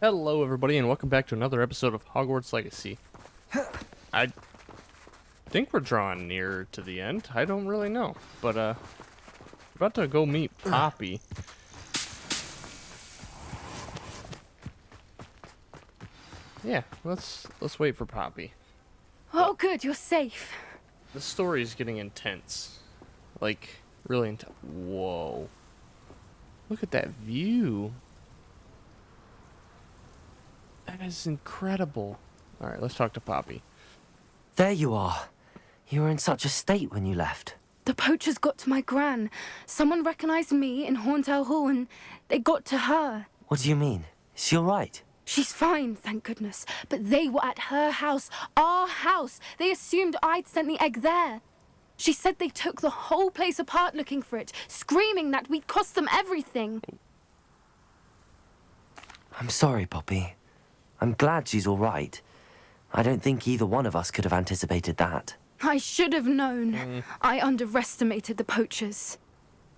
Hello everybody and welcome back to another episode of Hogwarts Legacy. I think we're drawing near to the end. I don't really know, but we're about to go meet Poppy. Yeah, let's wait for Poppy. Oh good, you're safe. The story is getting intense. Like, really intense. Whoa. Look at that view. That is incredible. Alright, let's talk to Poppy. There you are. You were in such a state when you left. The poachers got to my gran. Someone recognized me in Horntail Hall and they got to her. What do you mean? Is she all right? She's fine, thank goodness. But they were at her house, our house. They assumed I'd sent the egg there. She said they took the whole place apart looking for it, screaming that we'd cost them everything. I'm sorry, Poppy. I'm glad she's all right. I don't think either one of us could have anticipated that. I should have known. I underestimated the poachers.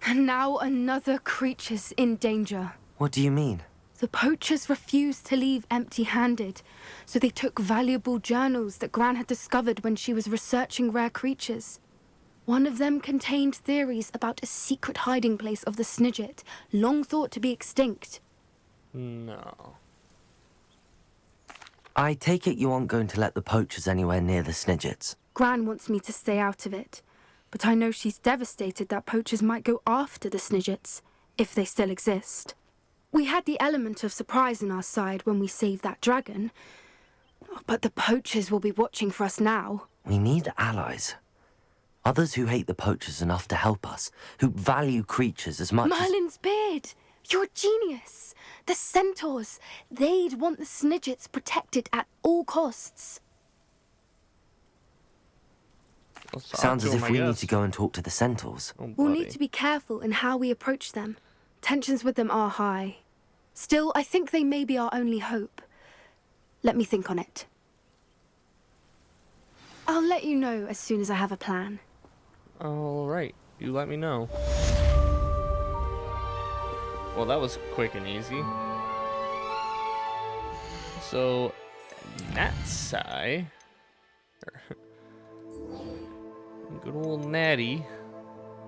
And now another creature's in danger. What do you mean? The poachers refused to leave empty-handed, so they took valuable journals that Gran had discovered when she was researching rare creatures. One of them contained theories about a secret hiding place of the Snidget, long thought to be extinct. No. I take it you aren't going to let the poachers anywhere near the Snidgets. Gran wants me to stay out of it, but I know she's devastated that poachers might go after the Snidgets, if they still exist. We had the element of surprise on our side when we saved that dragon, but the poachers will be watching for us now. We need allies. Others who hate the poachers enough to help us, who value creatures as much Merlin's beard! You're a genius! The centaurs! They'd want the Snidgets protected at all costs. Sounds as if we need to go and talk to the centaurs. Oh, We'll need to be careful in how we approach them. Tensions with them are high. Still, I think they may be our only hope. Let me think on it. I'll let you know as soon as I have a plan. Alright, you let me know. Well, that was quick and easy. So, Natsai, good old Natty,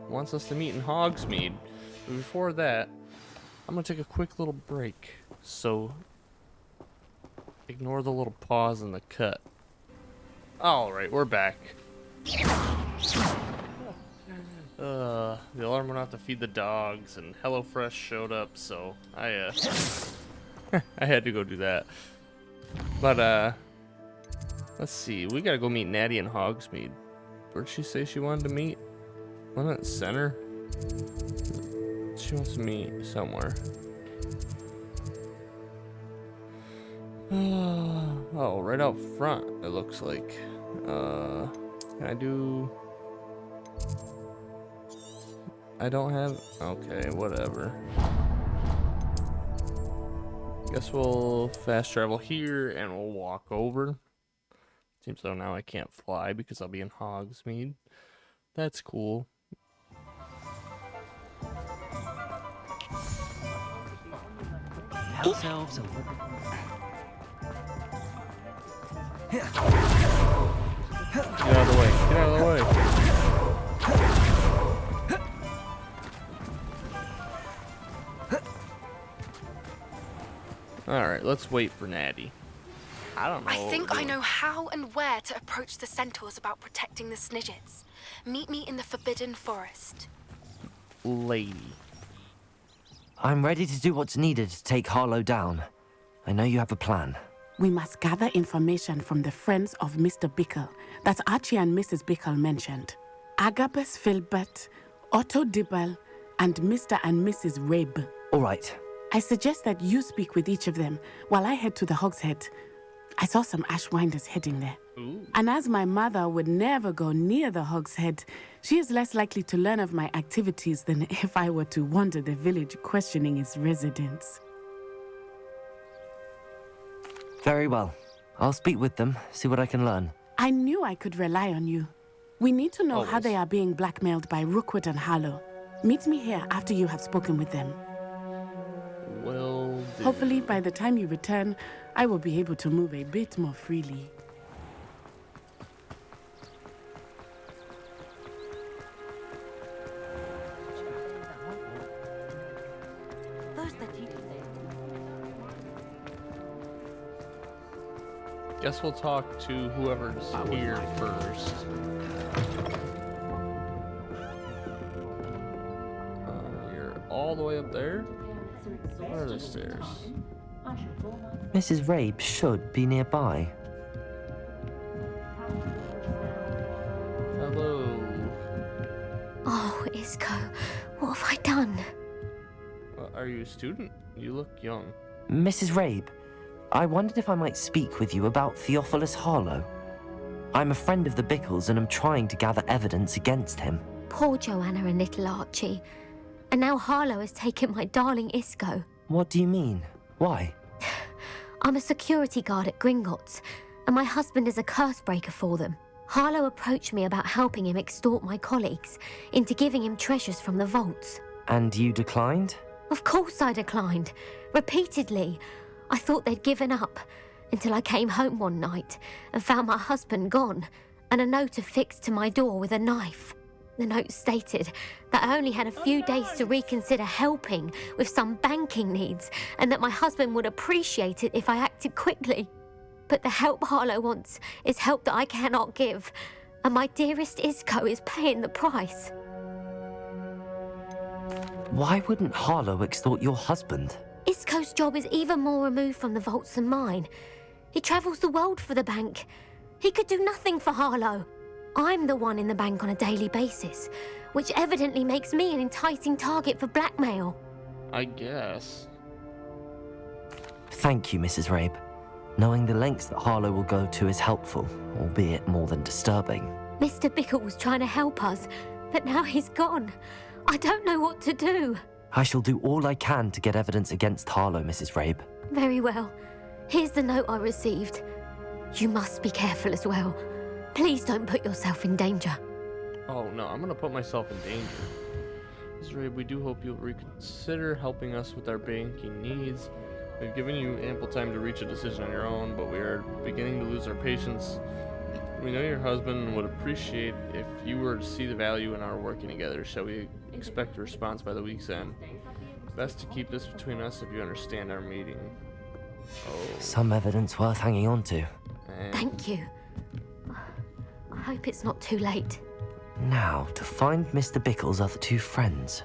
wants us to meet in Hogsmeade. But before that, I'm gonna take a quick little break. So, ignore the little pause in the cut. Alright, we're back. The alarm went off to feed the dogs, and HelloFresh showed up, so I I had to go do that. But let's see, we gotta go meet Natty in Hogsmeade. Where'd she say she wanted to meet? Wasn't it center? She wants to meet somewhere. Oh, right out front, it looks like. Can I do... I don't have... Okay, whatever. Guess we'll fast travel here and we'll walk over. Seems though now I can't fly because I'll be in Hogsmeade. That's cool. House elves and Get out of the way. Get out of the way. Alright, let's wait for Natty. I don't know. I think I know how and where to approach the centaurs about protecting the Snidgets. Meet me in the Forbidden Forest. Lady. I'm ready to do what's needed to take Harlow down. I know you have a plan. We must gather information from the friends of Mr. Bickle that Archie and Mrs. Bickle mentioned. Agabus Filbert, Otto Dibble, and Mr. and Mrs. Rabe. All right. I suggest that you speak with each of them while I head to the Hogshead. I saw some Ashwinders heading there. Ooh. And as my mother would never go near the Hogshead, she is less likely to learn of my activities than if I were to wander the village questioning its residents. Very well. I'll speak with them, see what I can learn. I knew I could rely on you. We need to know how Always. they are being blackmailed by Rookwood and Harlow. Meet me here after you have spoken with them. Will do. Hopefully, by the time you return, I will be able to move a bit more freely. Guess we'll talk to whoever's here first. You're all the way up there? Where are the stairs? Mrs. Rabe should be nearby. Hello. Oh, Isco, what have I done? Are you a student? You look young. Mrs. Rabe, I wondered if I might speak with you about Theophilus Harlow. I'm a friend of the Bickles and am trying to gather evidence against him. Poor Joanna and little Archie. And now Harlow has taken my darling Isco. What do you mean? Why? I'm a security guard at Gringotts, and my husband is a curse breaker for them. Harlow approached me about helping him extort my colleagues into giving him treasures from the vaults. And you declined? Of course I declined. Repeatedly. I thought they'd given up, until I came home one night and found my husband gone, and a note affixed to my door with a knife. The note stated that I only had a few days to reconsider helping with some banking needs, and that my husband would appreciate it if I acted quickly. But the help Harlow wants is help that I cannot give, and my dearest Isco is paying the price. Why wouldn't Harlow extort your husband? Isco's job is even more removed from the vaults than mine. He travels the world for the bank. He could do nothing for Harlow. I'm the one in the bank on a daily basis, which evidently makes me an enticing target for blackmail. I guess. Thank you, Mrs. Rabe. Knowing the lengths that Harlow will go to is helpful, albeit more than disturbing. Mr. Bickle was trying to help us, but now he's gone. I don't know what to do. I shall do all I can to get evidence against Harlow, Mrs. Rabe. Very well. Here's the note I received. You must be careful as well. Please don't put yourself in danger. Oh no, I'm gonna put myself in danger. Ms. Rabe, we do hope you'll reconsider helping us with our banking needs. We've given you ample time to reach a decision on your own, but we are beginning to lose our patience. We know your husband would appreciate if you were to see the value in our working together. Shall we expect a response by the week's end? Best to keep this between us if you understand our meeting. Oh. Some evidence worth hanging on to. Thank you. I hope it's not too late. Now, to find Mr. Bickle's other two friends.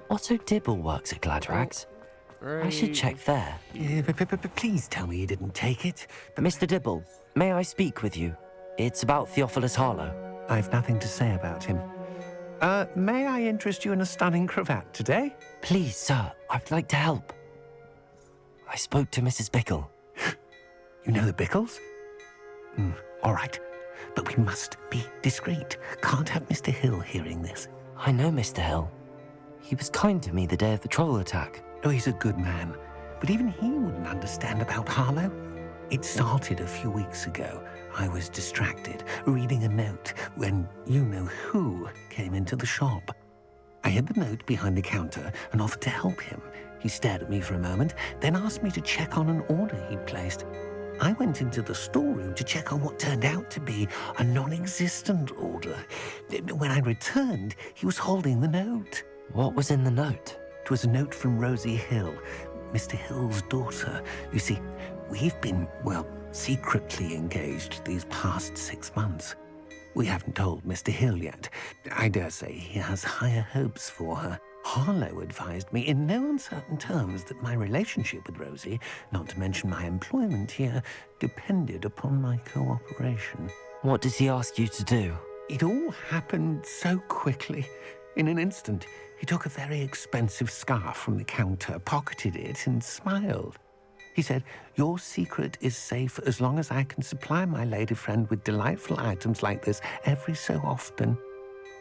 Otto Dibble works at Gladrags. I should check there. Please tell me you didn't take it. Mr. Dibble, may I speak with you? It's about Theophilus Harlow. I've nothing to say about him. May I interest you in a stunning cravat today? Please, sir, I'd like to help. I spoke to Mrs. Bickle. You know the Bickles? All right. But we must be discreet. Can't have Mr. Hill hearing this. I know Mr. Hill. He was kind to me the day of the troll attack. Oh, he's a good man. But even he wouldn't understand about Harlow. It started a few weeks ago. I was distracted, reading a note, when you-know-who came into the shop. I hid the note behind the counter and offered to help him. He stared at me for a moment, then asked me to check on an order he'd placed. I went into the storeroom to check on what turned out to be a non-existent order. When I returned, he was holding the note. What was in the note? It was a note from Rosie Hill, Mr. Hill's daughter. You see, we've been, secretly engaged these past 6 months. We haven't told Mr. Hill yet. I dare say he has higher hopes for her. Harlow advised me in no uncertain terms that my relationship with Rosie, not to mention my employment here, depended upon my cooperation. What did he ask you to do? It all happened so quickly. In an instant, he took a very expensive scarf from the counter, pocketed it, and smiled. He said, "Your secret is safe as long as I can supply my lady friend with delightful items like this every so often."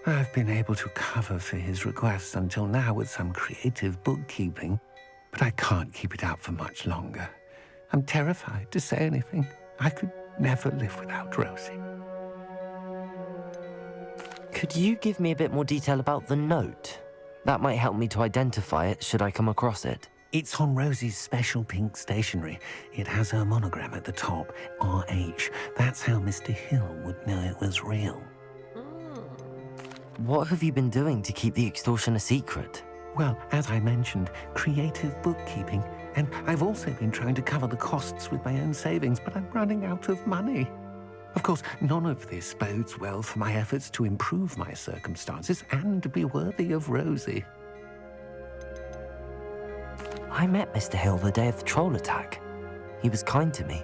I've been able to cover for his requests until now with some creative bookkeeping, but I can't keep it out for much longer. I'm terrified to say anything. I could never live without Rosie. Could you give me a bit more detail about the note? That might help me to identify it should I come across it. It's on Rosie's special pink stationery. It has her monogram at the top, RH. That's how Mr. Hill would know it was real. What have you been doing to keep the extortion a secret? Well, as I mentioned, creative bookkeeping. And I've also been trying to cover the costs with my own savings, but I'm running out of money. Of course, none of this bodes well for my efforts to improve my circumstances and be worthy of Rosie. I met Mr. Hill the day of the troll attack. He was kind to me.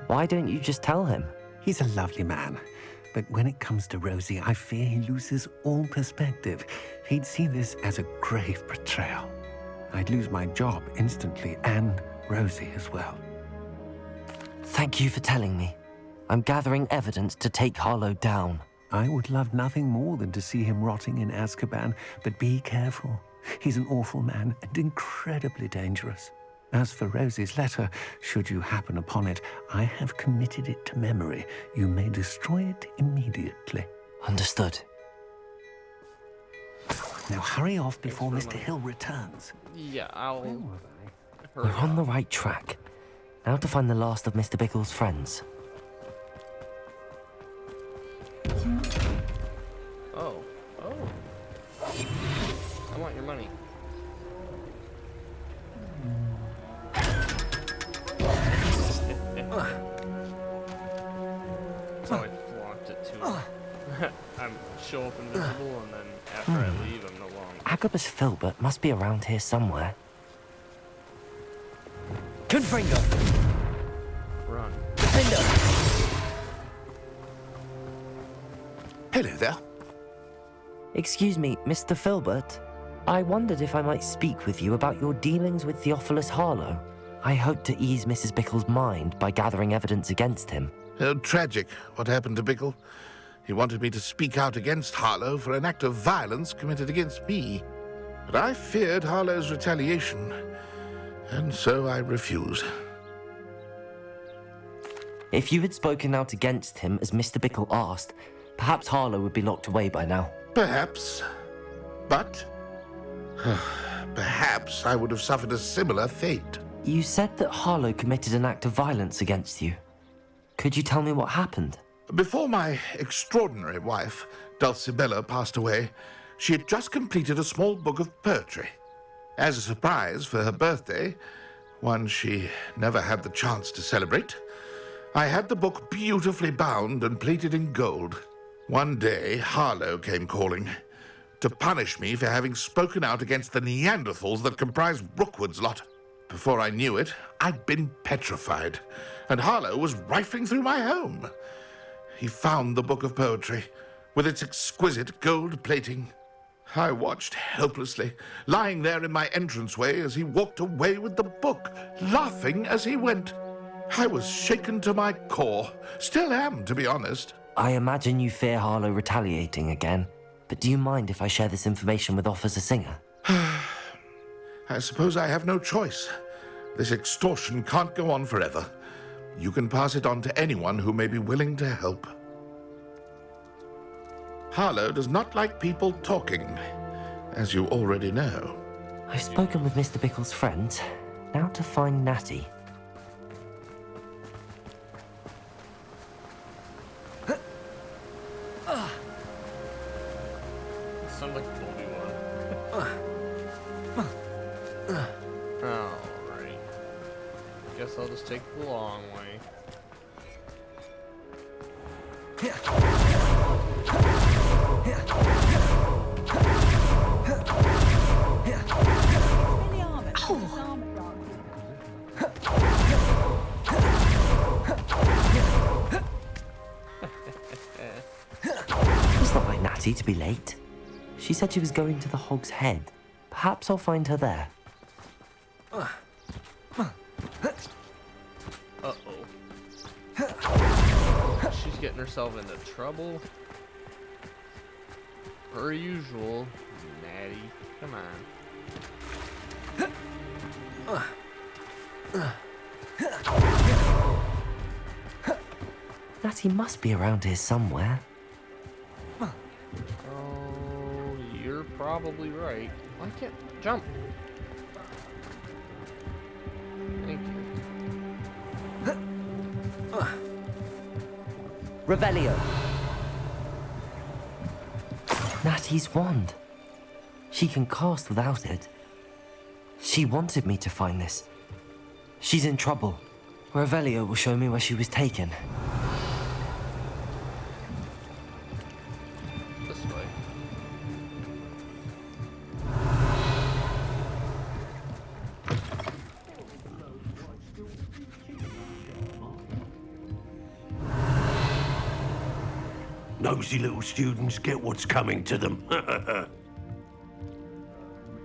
Why don't you just tell him? He's a lovely man. But when it comes to Rosie, I fear he loses all perspective. He'd see this as a grave betrayal. I'd lose my job instantly, and Rosie as well. Thank you for telling me. I'm gathering evidence to take Harlow down. I would love nothing more than to see him rotting in Azkaban, but be careful. He's an awful man and incredibly dangerous. As for Rosie's letter, should you happen upon it, I have committed it to memory. You may destroy it immediately. Understood. Now hurry off before Mr. Hill returns. Yeah, I'll... We're on the right track. Now to find the last of Mr. Bickle's friends. Oh. I want your money. So I flopped it to him. I'm show up invisible, and then after I leave, I'm no longer. Agabus Filbert must be around here somewhere. Confringo! Run. Hello there. Excuse me, Mr. Filbert. I wondered if I might speak with you about your dealings with Theophilus Harlow. I hope to ease Mrs. Bickle's mind by gathering evidence against him. Tragic what happened to Bickle. He wanted me to speak out against Harlow for an act of violence committed against me. But I feared Harlow's retaliation, and so I refused. If you had spoken out against him as Mr. Bickle asked, perhaps Harlow would be locked away by now. Perhaps. But perhaps I would have suffered a similar fate. You said that Harlow committed an act of violence against you. Could you tell me what happened? Before my extraordinary wife, Dulcibella, passed away, she had just completed a small book of poetry. As a surprise for her birthday, one she never had the chance to celebrate, I had the book beautifully bound and plated in gold. One day, Harlow came calling to punish me for having spoken out against the Neanderthals that comprise Rookwood's lot. Before I knew it, I'd been petrified, and Harlow was rifling through my home. He found the book of poetry, with its exquisite gold plating. I watched helplessly, lying there in my entranceway as he walked away with the book, laughing as he went. I was shaken to my core. Still am, to be honest. I imagine you fear Harlow retaliating again, but do you mind if I share this information with Officer Singer? I suppose I have no choice. This extortion can't go on forever. You can pass it on to anyone who may be willing to help. Harlow does not like people talking, as you already know. I've spoken with Mr. Bickle's friends. Now to find Natty. Sound like Obi-Wan. Alright. Guess I'll just take the long way. It's not like Natty to be late. She said she was going to the Hog's Head. Perhaps I'll find her there. Uh-oh. She's getting herself into trouble. Per usual. Natty. Come on. Natty must be around here somewhere. Oh, you're probably right. I can't jump. Thank you. Revelio. Natty's wand. She can cast without it. She wanted me to find this. She's in trouble. Revelio will show me where she was taken. This way. Nosy little students get what's coming to them.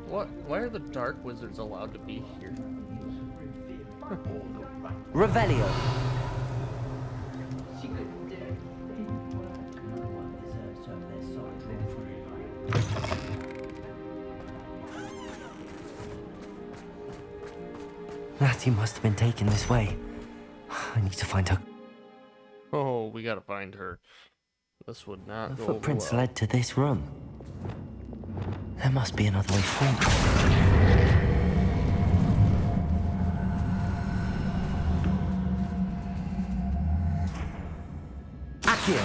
What? Why are the dark wizards allowed to be here? Revelio. Natty must have been taken this way. I need to find her. Oh, we gotta find her. This would not The go footprints over well. led to this room. There must be another way forward. Accio!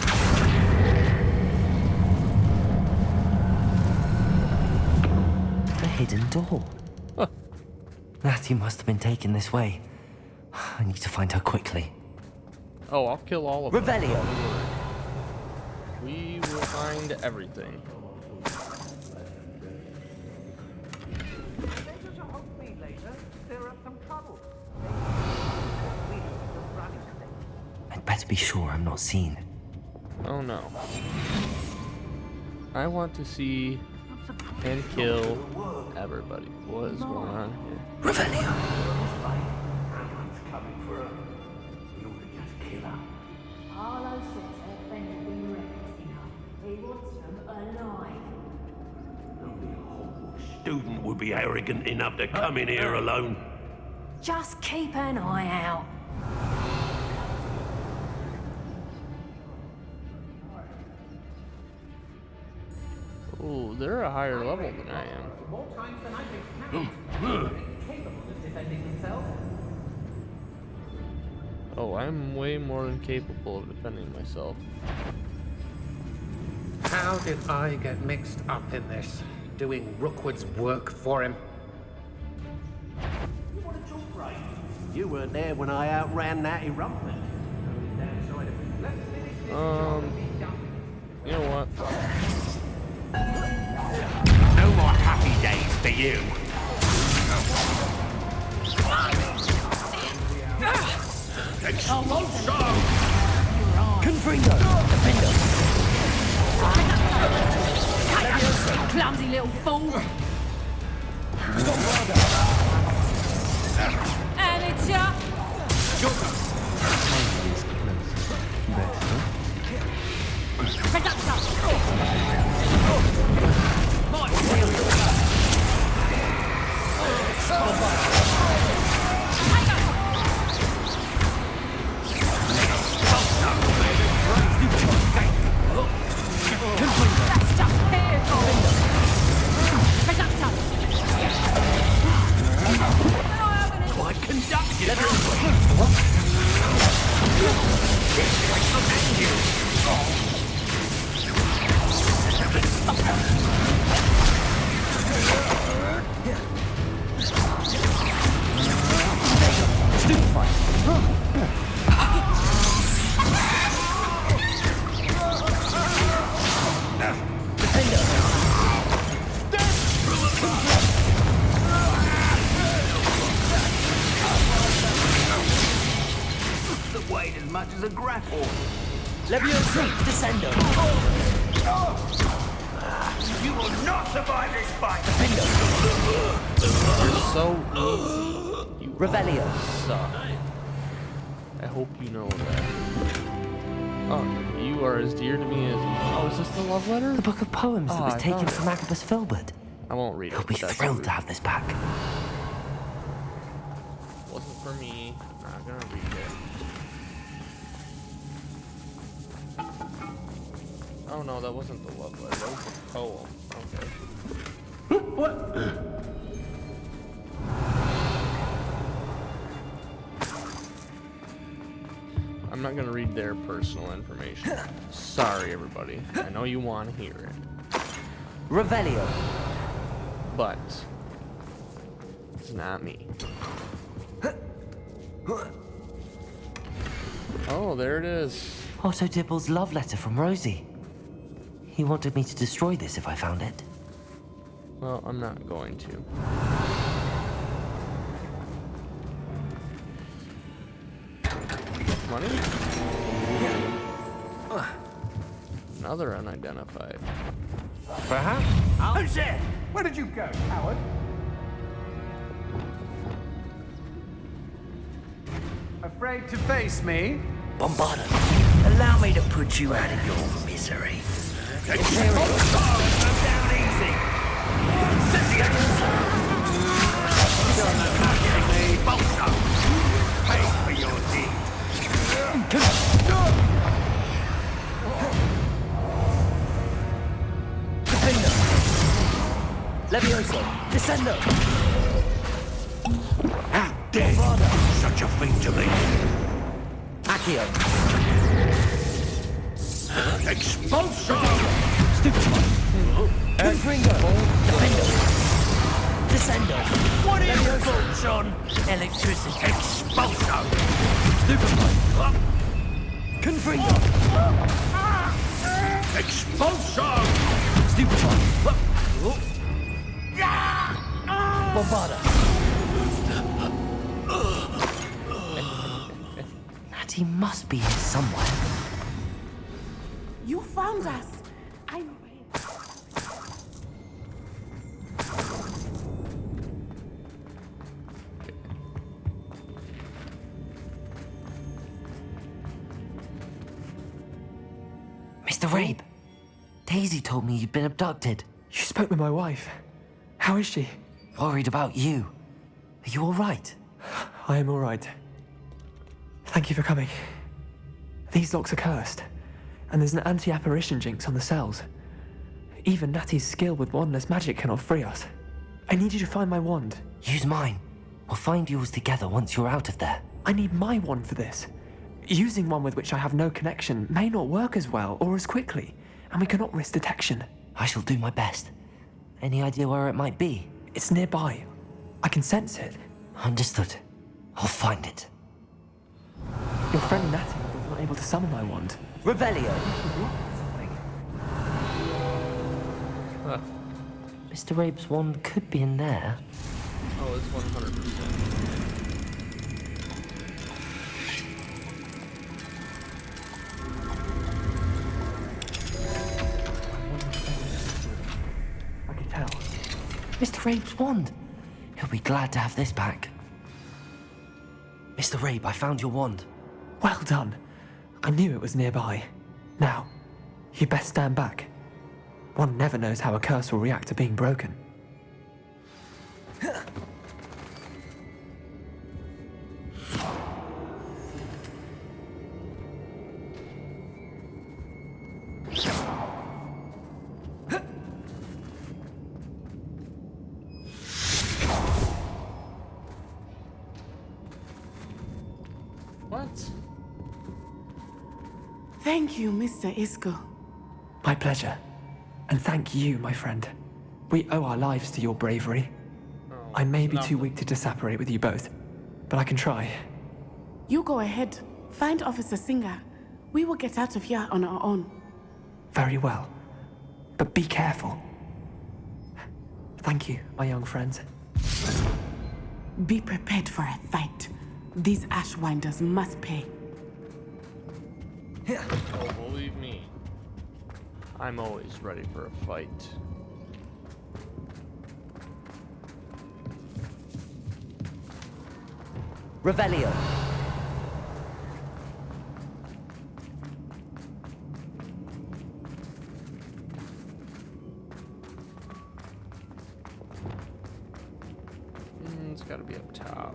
A hidden door. Huh. Natty must have been taken this way. I need to find her quickly. Oh, I'll kill all of them. Revelio! We will find everything. I'd better be sure I'm not seen. Oh no. I want to see and kill everybody. What is going on here? Revelio! Harlow says her friend has been reckless enough. He wants them alive. Only a Hogwarts student would be arrogant enough to come in here alone. Just keep an eye out. Oh, they're a higher level than I am. Oh, I'm way more than capable of defending myself. How did I get mixed up in this? Doing Rookwood's work for him? You weren't there when I outran Natty Rumpman. You know what? No more happy days for you. Confringo! Defender! Clumsy little fool. And it's ya. That's just here for Quite conducted. The weight as much as a grapple. Leviosa! Descendo! You will not survive this fight. You're so easy. You Revelio! suck. I hope you know that. Oh, you are as dear to me as... Oh, is this the love letter? The book of poems that Oh, was I taken found from Agabus Filbert. I won't read it. He'll be but that's thrilled rude. to have this back. for me. Not gonna read it. Oh no, that wasn't the love letter. That was the poem. Okay. What? I'm not gonna read their personal information. Sorry, everybody. I know you want to hear it, Revelio. but it's not me. Oh, there it is. Otto Dibble's love letter from Rosie. He wanted me to destroy this if I found it. Well, I'm not going to. Money? Another unidentified. Perhaps? Who's there? Where did you go, coward? Afraid to face me? Bombarda, allow me to put you out of your misery. Go down easy. Set the Bolster. Pay for your deed. Defender. Levioso. Descendo. How dare you do such a thing to me? Accio. Expulsion! Stupefy. Confringo. Defender. Descendo. What are your thoughts on electricity? Expulsion! Stupefy. Confringo. Expulsion! Stupefy. Bombarda. Natty must be here somewhere. You found us. I know. Mr. Rabe, Daisy told me you'd been abducted. You spoke with my wife. How is she? Worried about you. Are you all right? I am all right. Thank you for coming. These locks are cursed, and there's an anti-apparition jinx on the cells. Even Natty's skill with wandless magic cannot free us. I need you to find my wand. Use mine. We'll find yours together once you're out of there. I need my wand for this. Using one with which I have no connection may not work as well or as quickly, and we cannot risk detection. I shall do my best. Any idea where it might be? It's nearby. I can sense it. Understood. I'll find it. Your friend Natty was not able to summon my wand. Revelio. Mr. Rabe's wand could be in there. Oh, it's 100%. I can tell. Mr. Rabe's wand. He'll be glad to have this back. Mr. Rabe, I found your wand. Well done. I knew it was nearby. Now, you best stand back. One never knows how a curse will react to being broken. What? Thank you, Mr. Isco. My pleasure. And thank you, my friend. We owe our lives to your bravery. I may be too weak to disapparate with you both, but I can try. You go ahead. Find Officer Singer. We will get out of here on our own. Very well. But be careful. Thank you, my young friends. Be prepared for a fight. These Ashwinders must pay. Oh, believe me. I'm always ready for a fight. Revelio. It's gotta be up top.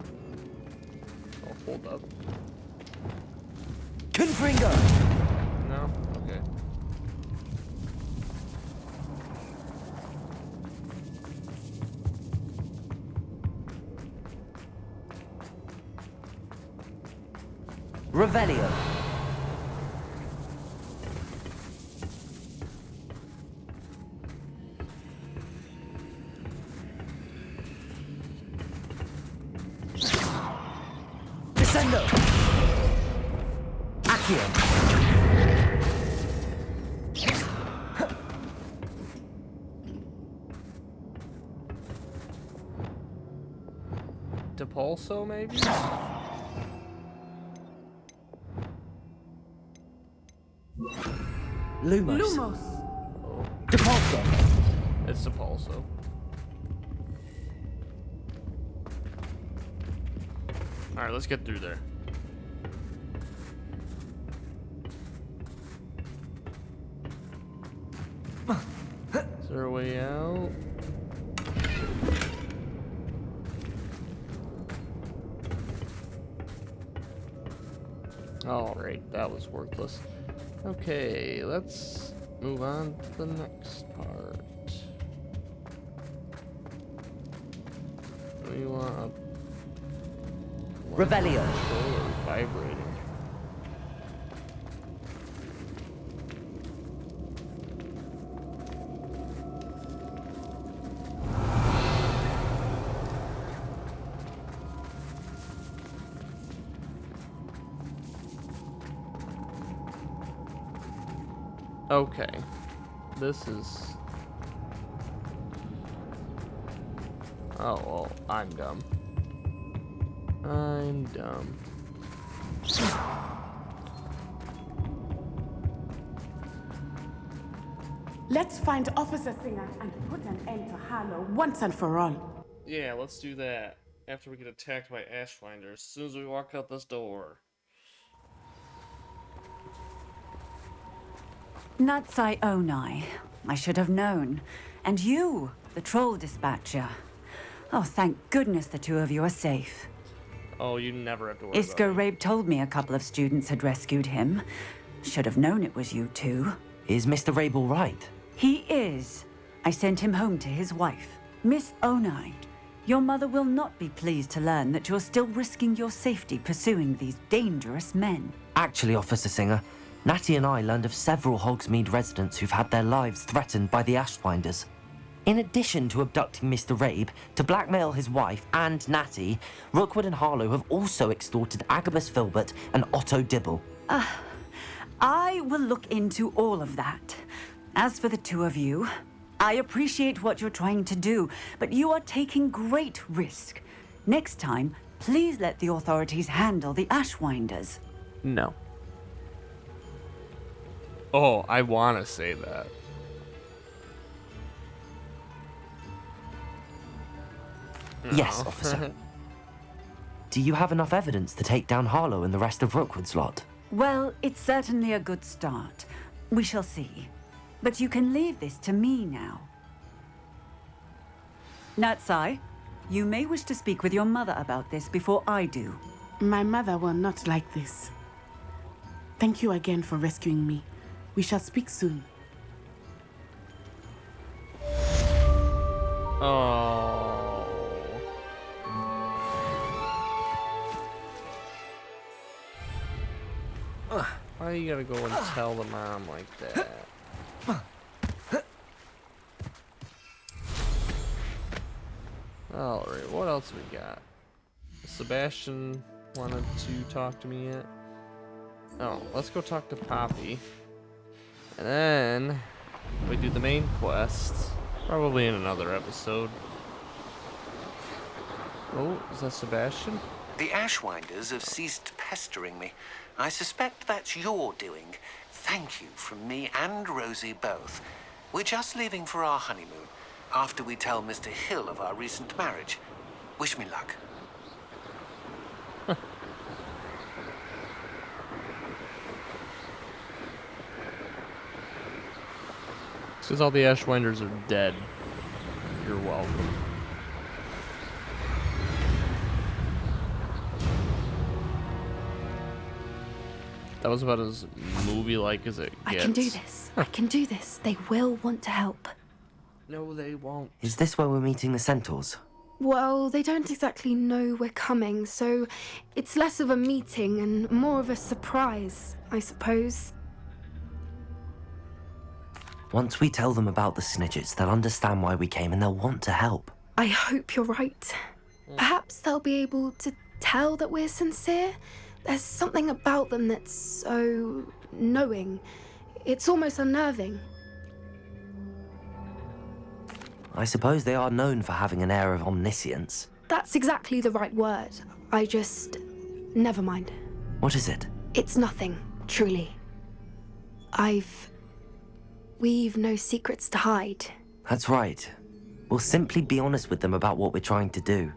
Hold up. Confringo! No? Okay. Revelio. Descendo. Accio. Depulso, maybe? Lumos. Lumos. Depulso. It's Depulso. Alright, let's get through there. Is there a way out? Alright, that was worthless. Okay, let's move on to the next part. We want a Revelio. controller vibrating. Okay, this is... Oh, well, I'm dumb. I'm dumb. Let's find Officer Singer and put an end to Harlow once and for all. Yeah, let's do that. After we get attacked by Ashwinders, as soon as we walk out this door. Natsai Onai. I should have known. And you, the troll dispatcher. Oh, thank goodness the two of you are safe. Oh, you never have to worry Isco about Rabe told me a couple of students had rescued him. Should have known it was you two. Is Mr. Rabe all right? He is. I sent him home to his wife. Miss Onai, your mother will not be pleased to learn that you're still risking your safety pursuing these dangerous men. Actually, Officer Singer, Natty and I learned of several Hogsmeade residents who've had their lives threatened by the Ashwinders. In addition to abducting Mr. Rabe to blackmail his wife and Natty, Rookwood and Harlow have also extorted Agabus Filbert and Otto Dibble. I will look into all of that. As for the two of you, I appreciate what you're trying to do, but you are taking great risk. Next time, please let the authorities handle the Ashwinders. No. Oh, I want to say that. Yes, No. officer. Do you have enough evidence to take down Harlow and the rest of Rookwood's lot? Well, it's certainly a good start. We shall see. But you can leave this to me now. Natsai, you may wish to speak with your mother about this before I do. My mother will not like this. Thank you again for rescuing me. We shall speak soon. Oh. Why you gotta go and tell the mom like that? Alright, what else we got? Sebastian wanted to talk to me yet? Oh, let's go talk to Poppy. And then we do the main quest. Probably in another episode. Oh, is that Sebastian? The Ashwinders have ceased pestering me. I suspect that's your doing. Thank you from me and Rosie both. We're just leaving for our honeymoon after we tell Mr. Hill of our recent marriage. Wish me luck. Since all the Ashwinders are dead, you're welcome. That was about as movie-like as it gets. I can do this. I can do this. They will want to help. No, they won't. Is this where we're meeting the centaurs? Well, they don't exactly know we're coming, so it's less of a meeting and more of a surprise, I suppose. Once we tell them about the Snidgets, they'll understand why we came and they'll want to help. I hope you're right. Perhaps they'll be able to tell that we're sincere. There's something about them that's so knowing. It's almost unnerving. I suppose they are known for having an air of omniscience. That's exactly the right word. Never mind. What is it? It's nothing, truly. We've no secrets to hide. That's right. We'll simply be honest with them about what we're trying to do.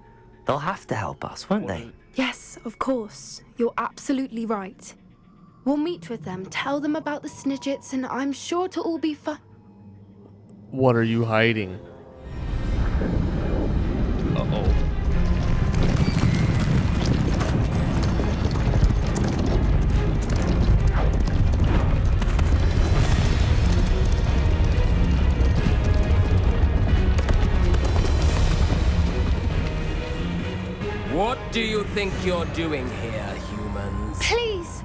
They'll have to help us, won't they? Yes, of course. You're absolutely right. We'll meet with them, tell them about the Snidgets, and I'm sure it'll all be fun. What are you hiding? Uh-oh. What do you think you're doing here, humans? Please!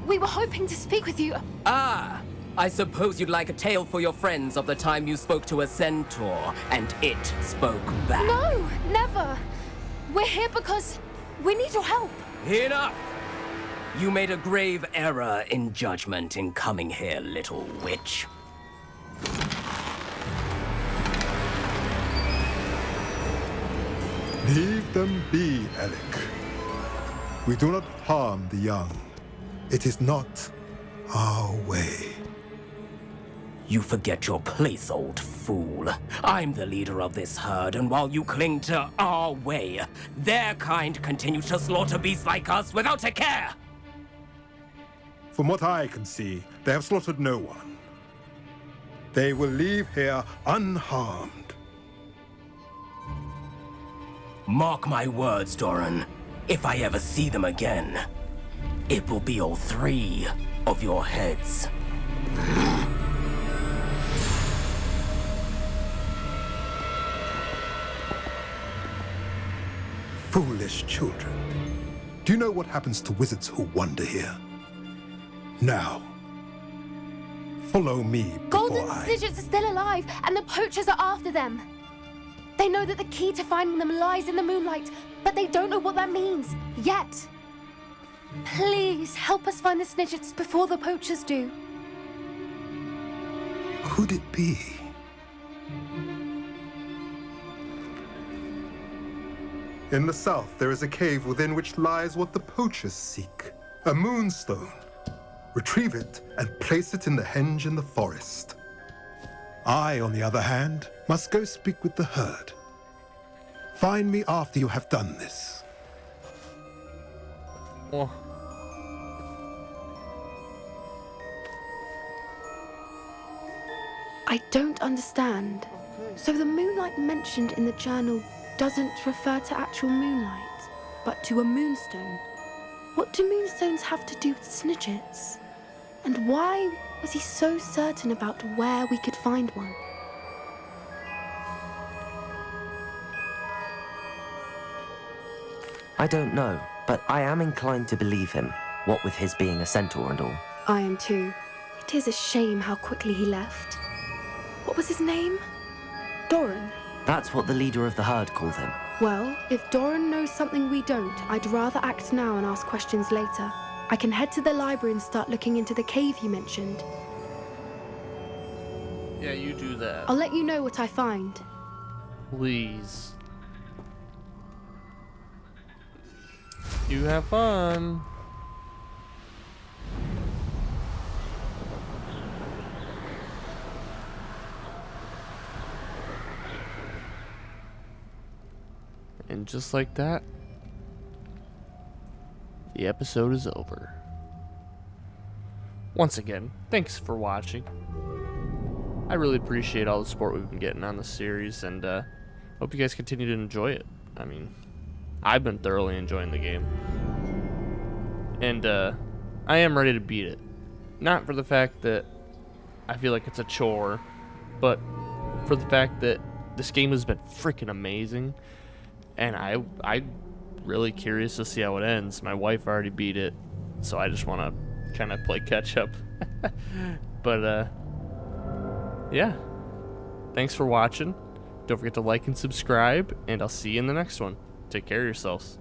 We were hoping to speak with you. Ah! I suppose you'd like a tale for your friends of the time you spoke to a centaur, and it spoke back. No, never. We're here because we need your help. Enough! You made a grave error in judgment in coming here, little witch. Leave them be, Alec. We do not harm the young. It is not our way. You forget your place, old fool. I'm the leader of this herd, and while you cling to our way, their kind continue to slaughter beasts like us without a care! From what I can see, they have slaughtered no one. They will leave here unharmed. Mark my words, Doran. If I ever see them again, it will be all 3 of your heads. Foolish children. Do you know what happens to wizards who wander here? Now, follow me before Golden Snidgets are still alive, and the poachers are after them. They know that the key to finding them lies in the moonlight, but they don't know what that means, yet. Please, help us find the Snidgets before the poachers do. Could it be? In the south, there is a cave within which lies what the poachers seek. A moonstone. Retrieve it and place it in the henge in the forest. I, on the other hand, must go speak with the herd. Find me after you have done this. Oh. I don't understand. So the moonlight mentioned in the journal doesn't refer to actual moonlight, but to a moonstone. What do moonstones have to do with Snidgets? And why was he so certain about where we could find one? I don't know, but I am inclined to believe him, what with his being a centaur and all. I am too. It is a shame how quickly he left. What was his name? Doran. That's what the leader of the herd called him. Well, if Doran knows something we don't, I'd rather act now and ask questions later. I can head to the library and start looking into the cave you mentioned. Yeah, you do that. I'll let you know what I find. Please. You have fun. And just like that, the episode is over. Once again, thanks for watching. I really appreciate all the support we've been getting on the series, and hope you guys continue to enjoy it. I mean, I've been thoroughly enjoying the game. And I am ready to beat it. Not for the fact that I feel like it's a chore, but for the fact that this game has been freaking amazing, and I'm really curious to see how it ends. My wife already beat it, so I just want to kind of play catch up. But yeah, thanks for watching. Don't forget to like and subscribe, and I'll see you in the next one. Take care of yourselves.